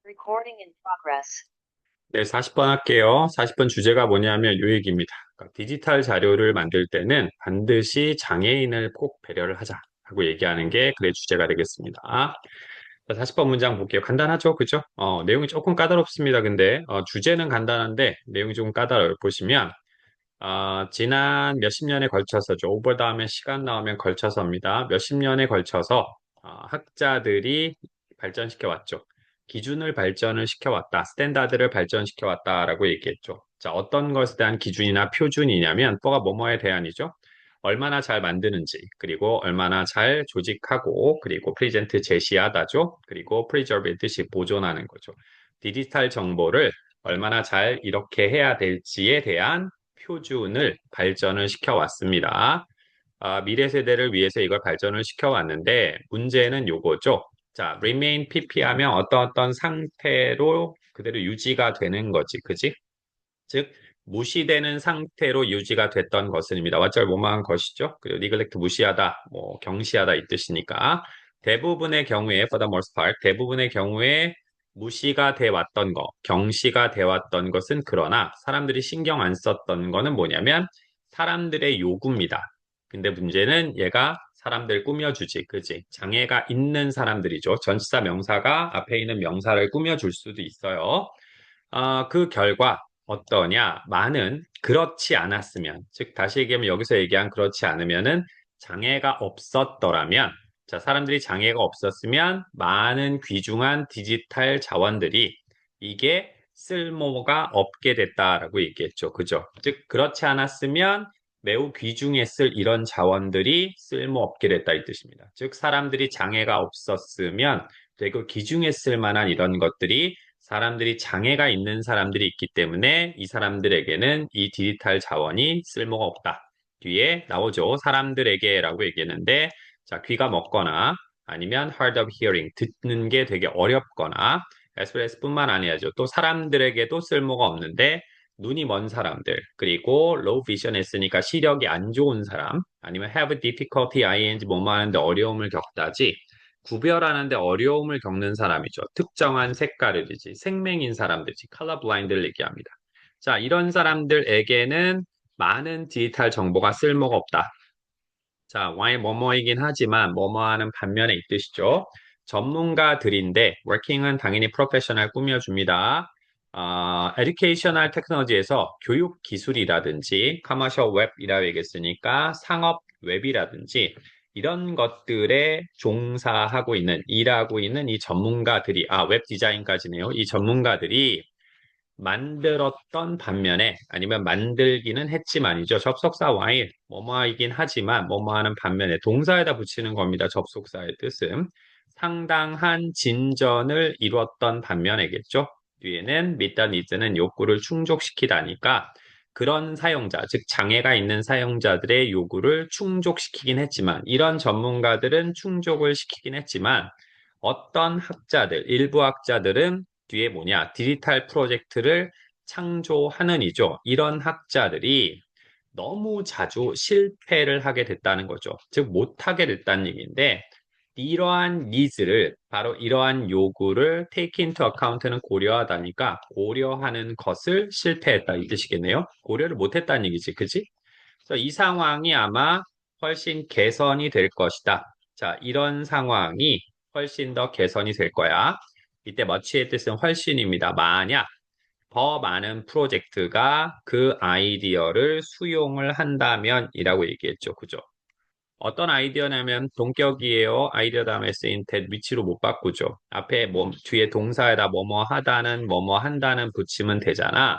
Recording in progress. 네, 40번 할게요. 40번 주제가 뭐냐면 요 얘기입니다. 그러니까 디지털 자료를 만들 때는 반드시 장애인을 꼭 배려를 하자 하고 얘기하는 게 그의 주제가 되겠습니다. 자, 40번 문장 볼게요. 간단하죠? 그죠? 내용이 조금 까다롭습니다. 근데 주제는 간단한데 내용이 조금 까다로워요. 보시면 지난 몇십 년에 걸쳐서죠. 오버 다음에 시간 나오면 걸쳐서입니다. 몇십 년에 걸쳐서 학자들이 발전시켜 왔죠. 기준을 발전을 시켜왔다. 스탠다드를 발전시켜왔다라고 얘기했죠. 자, 어떤 것에 대한 기준이나 표준이냐면 뭐가 뭐뭐에 대한이죠. 얼마나 잘 만드는지, 그리고 얼마나 잘 조직하고, 그리고 프리젠트 제시하다죠. 그리고 프리저브의 뜻이 보존하는 거죠. 디지털 정보를 얼마나 잘 이렇게 해야 될지에 대한 표준을 발전을 시켜왔습니다. 미래 세대를 위해서 이걸 발전을 시켜왔는데 문제는 요거죠. 자, remain PP 하면 어떤 상태로 그대로 유지가 되는 거지, 그지? 즉, 무시되는 상태로 유지가 됐던 것은입니다. 왓절 뭐뭐한 것이죠. 그리고 neglect 무시하다, 뭐 경시하다 이 뜻이니까 대부분의 경우에 for the most part 대부분의 경우에 무시가 돼 왔던 거, 경시가 돼 왔던 것은 그러나 사람들이 신경 안 썼던 거는 뭐냐면 사람들의 요구입니다. 근데 문제는 얘가 사람들 꾸며주지, 그지? 장애가 있는 사람들이죠. 전치사 명사가 앞에 있는 명사를 꾸며줄 수도 있어요. 그 결과 어떠냐? 많은 그렇지 않았으면, 즉 다시 얘기하면 여기서 얘기한 그렇지 않으면은 장애가 없었더라면, 자, 사람들이 장애가 없었으면 많은 귀중한 디지털 자원들이 이게 쓸모가 없게 됐다라고 얘기했죠. 그죠? 즉 그렇지 않았으면 매우 귀중했을 이런 자원들이 쓸모없게 됐다 이 뜻입니다. 즉 사람들이 장애가 없었으면 되게 귀중했을 만한 이런 것들이 사람들이 장애가 있는 사람들이 있기 때문에 이 사람들에게는 이 디지털 자원이 쓸모가 없다. 뒤에 나오죠. 사람들에게라고 얘기했는데, 자, 귀가 먹거나 아니면 hard of hearing, 듣는 게 되게 어렵거나, SOS뿐만 아니라죠. 또 사람들에게도 쓸모가 없는데, 눈이 먼 사람들, 그리고 low vision 했으니까 시력이 안 좋은 사람, 아니면 have difficulty, ing 뭐뭐 하는데 어려움을 겪다지, 구별하는데 어려움을 겪는 사람이죠. 특정한 색깔이지, 생맹인 사람들이지, 컬러 블라인드를 얘기합니다. 자, 이런 사람들에게는 많은 디지털 정보가 쓸모가 없다. 자, why 뭐뭐이긴 하지만 뭐뭐하는 반면에 이 뜻이죠. 전문가들인데 working은 당연히 프로페셔널 꾸며줍니다. educational technology에서 교육 기술이라든지 commercial web이라고 얘기했으니까 상업 웹이라든지 이런 것들에 종사하고 있는, 일하고 있는 이 전문가들이, 웹 디자인까지네요. 이 전문가들이 만들었던 반면에 아니면 만들기는 했지만이죠. 접속사 while 뭐뭐이긴 하지만 뭐뭐하는 반면에 동사에다 붙이는 겁니다. 접속사의 뜻은 상당한 진전을 이루었던 반면에겠죠. 뒤에는 meet the needs는 욕구를 충족시키다니까 그런 사용자, 즉 장애가 있는 사용자들의 요구를 충족시키긴 했지만 이런 전문가들은 충족을 시키긴 했지만 어떤 학자들, 일부 학자들은 뒤에 뭐냐? 디지털 프로젝트를 창조하는 이죠. 이런 학자들이 너무 자주 실패를 하게 됐다는 거죠. 즉, 못하게 됐다는 얘기인데, 이러한 니즈를, 바로 이러한 요구를 take into account는 고려하다니까, 고려하는 것을 실패했다 이 뜻이겠네요. 고려를 못했다는 얘기지, 그지? 그래서 이 상황이 아마 훨씬 개선이 될 것이다. 자, 이런 상황이 훨씬 더 개선이 될 거야. 이때 머치의 뜻은 훨씬입니다. 만약 더 많은 프로젝트가 그 아이디어를 수용을 한다면이라고 얘기했죠. 그죠? 어떤 아이디어냐면 동격이에요. 아이디어 다음에 쓰인 that 위치로 못 바꾸죠. 앞에 뭐 뒤에 동사에다 뭐뭐 하다는 뭐뭐 한다는 붙이면 되잖아.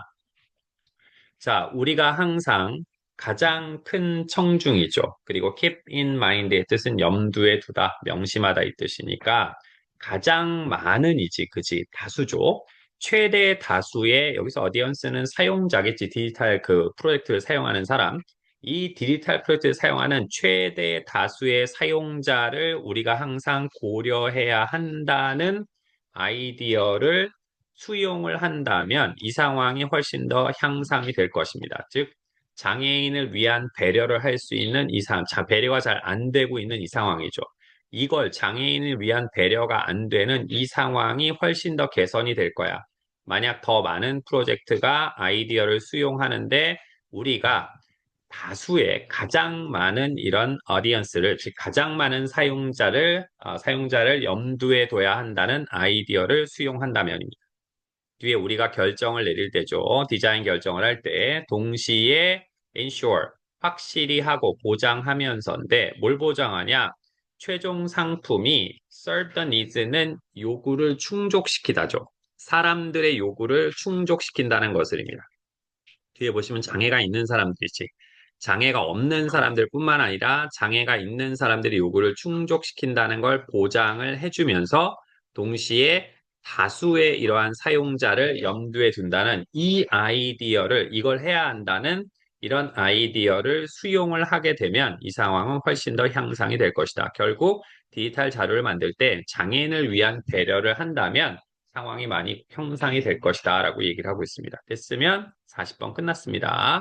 자, 우리가 항상 가장 큰 청중이죠. 그리고 keep in mind의 뜻은 염두에 두다, 명심하다 이 뜻이니까 가장 많은이지, 그지? 다수죠. 최대 다수의 여기서 어디언스는 사용자겠지. 디지털 그 프로젝트를 사용하는 사람. 이 디지털 프로젝트를 사용하는 최대 다수의 사용자를 우리가 항상 고려해야 한다는 아이디어를 수용을 한다면 이 상황이 훨씬 더 향상이 될 것입니다. 즉, 장애인을 위한 배려를 할 수 있는 이 상황, 배려가 잘 안 되고 있는 이 상황이죠. 이걸 장애인을 위한 배려가 안 되는 이 상황이 훨씬 더 개선이 될 거야. 만약 더 많은 프로젝트가 아이디어를 수용하는데 우리가 다수의 가장 많은 이런 어디언스를, 즉 가장 많은 사용자를 염두에 둬야 한다는 아이디어를 수용한다면입니다. 뒤에 우리가 결정을 내릴 때죠. 디자인 결정을 할 때 동시에 ensure, 확실히 하고 보장하면서인데 뭘 보장하냐? 최종 상품이 serve the needs는 요구를 충족시키다죠. 사람들의 요구를 충족시킨다는 것을입니다. 뒤에 보시면 장애가 있는 사람들이지. 장애가 없는 사람들뿐만 아니라 장애가 있는 사람들의 요구를 충족시킨다는 걸 보장을 해주면서 동시에 다수의 이러한 사용자를 염두에 둔다는 이 아이디어를 이걸 해야 한다는 이런 아이디어를 수용을 하게 되면 이 상황은 훨씬 더 향상이 될 것이다. 결국 디지털 자료를 만들 때 장애인을 위한 배려를 한다면 상황이 많이 형상이 될 것이다 라고 얘기를 하고 있습니다. 됐으면 40번 끝났습니다.